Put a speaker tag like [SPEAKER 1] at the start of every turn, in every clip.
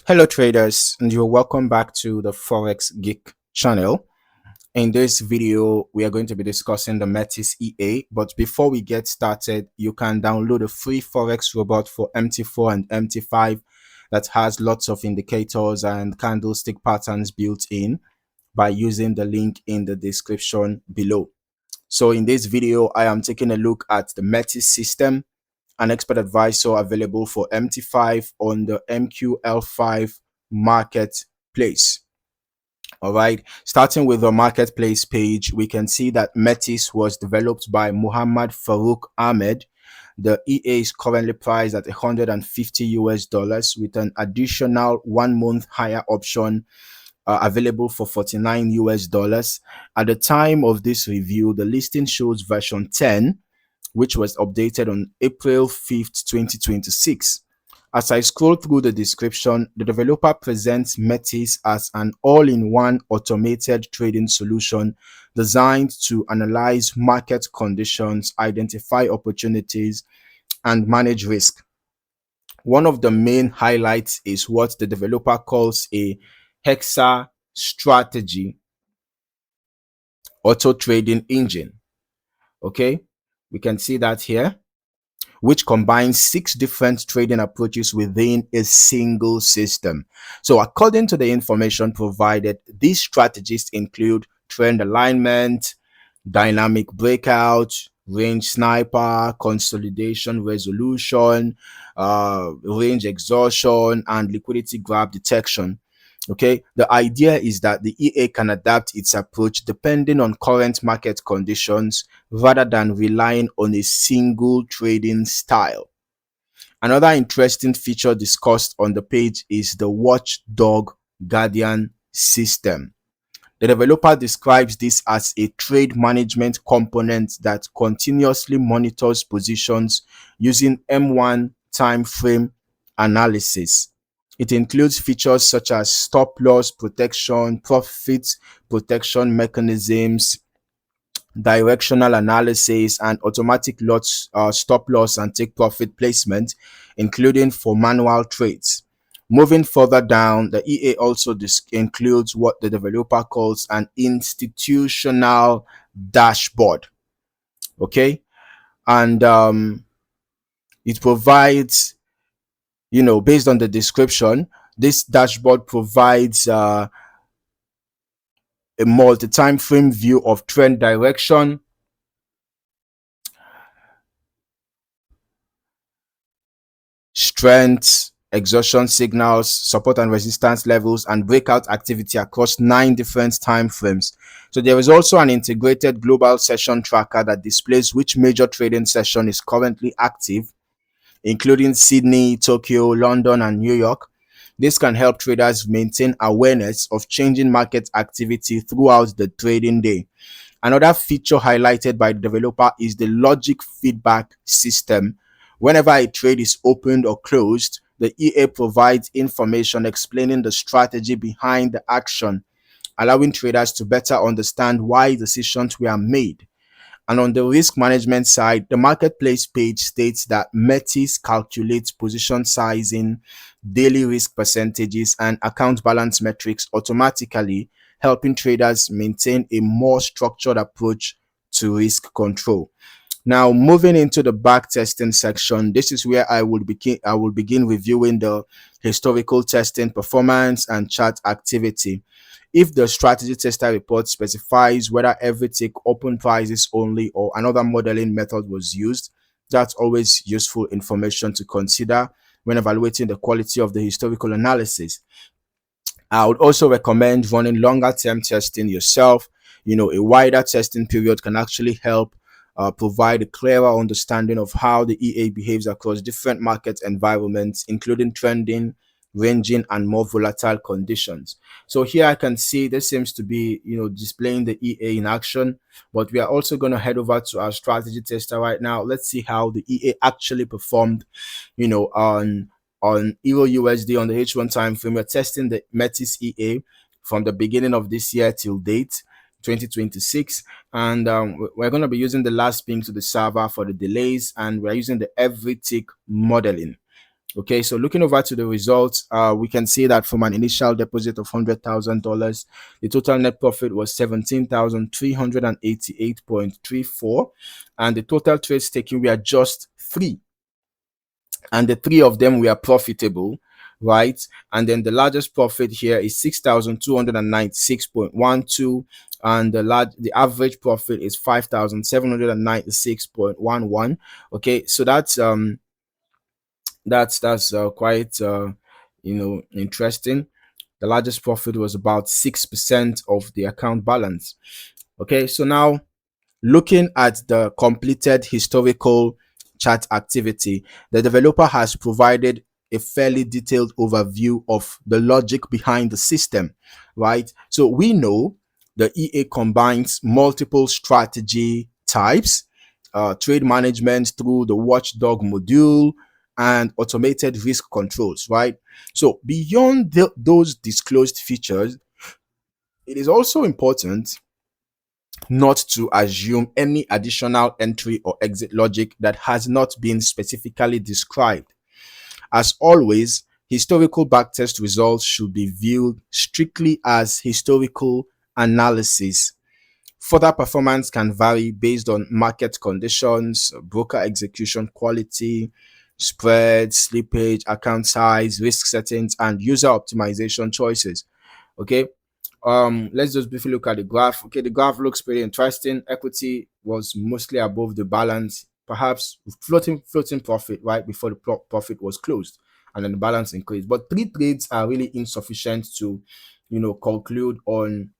[SPEAKER 1] Hello traders, and you're welcome back to the Forex Geek channel. In this video, we are going to be discussing the Metis EA, but before we get started, you can download a free Forex robot for MT4 and MT5 that has lots of indicators and candlestick patterns built in by using the link in the description below. So in this video, I am taking a look at the Metis System, an expert advisor available for MT5 on the MQL5 Marketplace. All right, starting with the marketplace page, we can see that Metis was developed by Muhammad Farouk Ahmed. The EA is currently priced at 150 US dollars with an additional 1 month higher option available for 49 US dollars. At the time of this review, the listing shows version 10, which was updated on April 5th, 2026. As I scroll through the description, the developer presents Metis as an all-in-one automated trading solution designed to analyze market conditions, identify opportunities, and manage risk. One of the main highlights is what the developer calls a Hexa strategy auto trading engine. Okay, we can see that here, which combines 6 different trading approaches within a single system. So according to the information provided, these strategies include trend alignment, dynamic breakout, range sniper, consolidation resolution, range exhaustion, and liquidity grab detection. Okay, the idea is that the EA can adapt its approach depending on current market conditions rather than relying on a single trading style. Another interesting feature discussed on the page is the Watchdog Guardian system. The developer describes this as a trade management component that continuously monitors positions using M1 time frame analysis. It includes features such as stop loss protection, profit protection mechanisms, directional analysis, and automatic stop loss and take profit placement, including for manual trades. Moving further down, the EA also includes what the developer calls an institutional dashboard. Okay, and it provides, based on the description, this dashboard provides a multi-time frame view of trend direction, strength, exhaustion signals, support and resistance levels, and breakout activity across 9 different time frames. So there is also an integrated global session tracker that displays which major trading session is currently active, including Sydney, Tokyo, London, and New York. This can help traders maintain awareness of changing market activity throughout the trading day. Another feature highlighted by the developer is the logic feedback system. Whenever a trade is opened or closed, the EA provides information explaining the strategy behind the action, allowing traders to better understand why decisions were made. And on the risk management side, the marketplace page states that Metis calculates position sizing, daily risk percentages, and account balance metrics automatically, helping traders maintain a more structured approach to risk control. Now, moving into the back testing section, this is where I will begin reviewing the historical testing performance and chart activity. If the strategy tester report specifies whether every tick open prices only or another modeling method was used, that's always useful information to consider when evaluating the quality of the historical analysis. I would also recommend running longer term testing yourself. A wider testing period can actually help provide a clearer understanding of how the EA behaves across different market environments, including trending, ranging, and more volatile conditions. So here I can see this seems to be, displaying the EA in action, but we are also going to head over to our strategy tester right now. Let's see how the EA actually performed, on Euro USD on the H1 time frame. We're testing the Metis EA from the beginning of this year till date, 2026, and we're going to be using the last ping to the server for the delays, and we're using the every tick modeling. Okay, so looking over to the results, we can see that from an initial deposit of $100,000, the total net profit was 17,388.34, and the total trades taken were just three, and the three of them were profitable, right? And then the largest profit here is 6,296.12, and the average profit is 5,796.11. Okay, so that's quite interesting. The largest profit was about 6% of the account balance. Okay, so now looking at the completed historical chart activity, the developer has provided a fairly detailed overview of the logic behind the system, right? So we know the EA combines multiple strategy types, trade management through the watchdog module, and automated risk controls, right? So beyond those disclosed features, it is also important not to assume any additional entry or exit logic that has not been specifically described. As always, historical backtest results should be viewed strictly as historical analysis. Further performance can vary based on market conditions, broker execution quality, spread, slippage, account size, risk settings, and user optimization choices. Okay, let's just briefly look at the graph. Okay, the graph looks pretty interesting. Equity was mostly above the balance, perhaps floating profit right before the profit was closed, and then the balance increased. But three trades are really insufficient to conclude on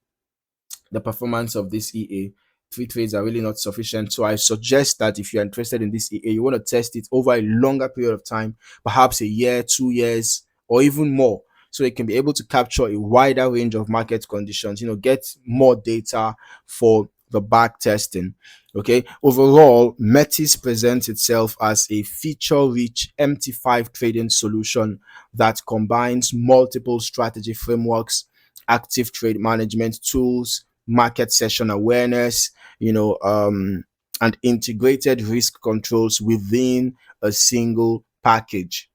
[SPEAKER 1] the performance of this EA. Three trades are really not sufficient. So I suggest that if you're interested in this EA, you want to test it over a longer period of time, perhaps a year, 2 years, or even more. So it can be able to capture a wider range of market conditions, get more data for the back testing. Okay. Overall, Metis presents itself as a feature-rich MT5 trading solution that combines multiple strategy frameworks, active trade management tools, market session awareness, and integrated risk controls within a single package.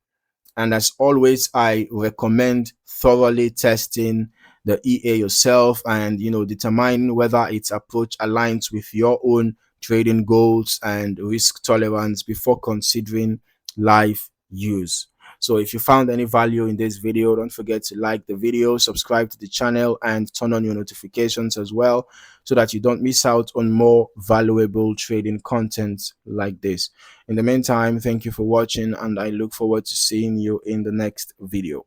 [SPEAKER 1] And as always, I recommend thoroughly testing the EA yourself and determine whether its approach aligns with your own trading goals and risk tolerance before considering live use. So if you found any value in this video, don't forget to like the video, subscribe to the channel, and turn on your notifications as well so that you don't miss out on more valuable trading content like this. In the meantime, thank you for watching, and I look forward to seeing you in the next video.